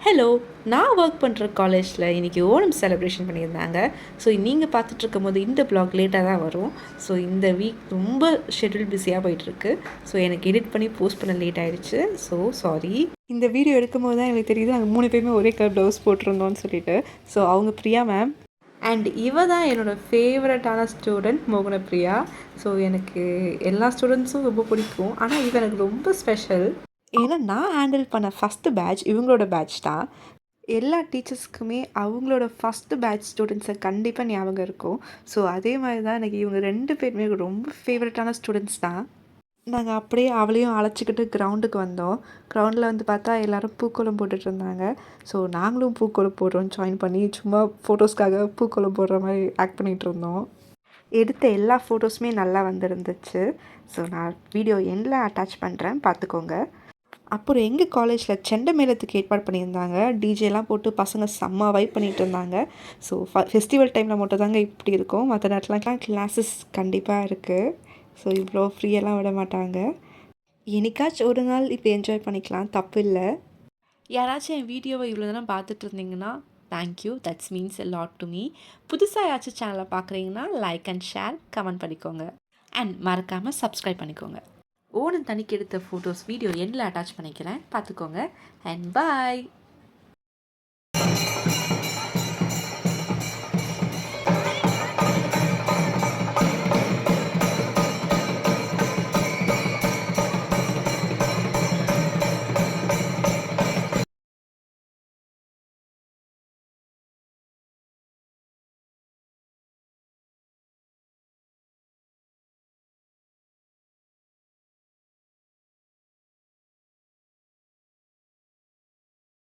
Hello, நான் work பண்ணுற காலேஜில் இன்றைக்கி ஓணம் செலிப்ரேஷன் பண்ணியிருந்தாங்க. ஸோ நீங்கள் பார்த்துட்ருக்கும்போது இந்த ப்ளாக் லேட்டாக தான் வரும். ஸோ இந்த வீக் ரொம்ப ஷெட்யூல் பிஸியாக போயிட்டுருக்கு. ஸோ எனக்கு எடிட் பண்ணி போஸ்ட் பண்ண லேட் ஆகிடுச்சு. So sorry. இந்த வீடியோ எடுக்கும்போது தான் எனக்கு தெரியுது நாங்கள் 3 பேருமே ஒரே கலர் ப்ளவுஸ் போட்டிருந்தோம்னு சொல்லிட்டு. ஸோ அவங்க பிரியா மேம் அண்ட் இவ தான் என்னோடய ஃபேவரட்டான ஸ்டூடெண்ட் மோகனப்பிரியா. ஸோ எனக்கு எல்லா ஸ்டூடெண்ட்ஸும் ரொம்ப பிடிக்கும். ஆனால் இவ எனக்கு ரொம்ப ஸ்பெஷல். ஏன்னா நான் ஹேண்டில் பண்ண ஃபஸ்ட்டு பேட்ச் இவங்களோட பேட்ச் தான். எல்லா டீச்சர்ஸ்க்குமே அவங்களோட ஃபஸ்ட்டு பேட்ச் ஸ்டூடெண்ட்ஸை கண்டிப்பாக ஞாபகம் இருக்கும். ஸோ அதே மாதிரி தான் எனக்கு இவங்க 2 பேருமே ரொம்ப ஃபேவரட்டான ஸ்டூடெண்ட்ஸ் தான். நாங்கள் அப்படியே அவளையும் அழைச்சிக்கிட்டு கிரவுண்டுக்கு வந்தோம். கிரவுண்டில் வந்து பார்த்தா எல்லோரும் பூக்கோலம் போட்டுட்ருந்தாங்க. ஸோ நாங்களும் பூக்கோலம் போடுறோம் ஜாயின் பண்ணி சும்மா ஃபோட்டோஸ்க்காக பூக்கோலம் போடுற மாதிரி ஆக்ட் பண்ணிகிட்ருந்தோம். எடுத்த எல்லா ஃபோட்டோஸுமே நல்லா வந்துருந்துச்சு. ஸோ நான் வீடியோ எண்டில் அட்டாச் பண்ணுறேன், பார்த்துக்கோங்க. அப்புறம் எங்கள் காலேஜில் செண்டை மேளத்துக்கு ஏற்பாடு பண்ணியிருந்தாங்க. டிஜேலாம் போட்டு பசங்க செம்ம வைப் பண்ணிகிட்டு இருந்தாங்க. ஸோ ஃபெஸ்டிவல் டைமில் மட்டும் தாங்க இப்படி இருக்கும். மற்ற நேரத்துலலாம் கிளாஸஸ் கண்டிப்பாக இருக்குது. ஸோ இவ்வளோ ஃப்ரீயெல்லாம் விட மாட்டாங்க. என்னைக்காச்சும் ஒரு நாள் இப்போ என்ஜாய் பண்ணிக்கலாம், தப்பு இல்லை. யாராச்சும் என் வீடியோவை இவ்வளோ நேரம் பார்த்துட்டு இருந்தீங்கன்னா thank you, that's means a lot to me. புதுசாக யாச்சும் சேனலை பார்க்குறீங்கன்னா லைக் அண்ட் ஷேர், கமெண்ட் பண்ணிக்கோங்க. அண்ட் மறக்காமல் சப்ஸ்கிரைப் பண்ணிக்கோங்க. ஓணம் தனிக்கு எடுத்த ஃபோட்டோஸ் வீடியோ எண்டில் அட்டாச் பண்ணிக்கிறேன், பார்த்துக்கோங்க. அண்ட் பாய்.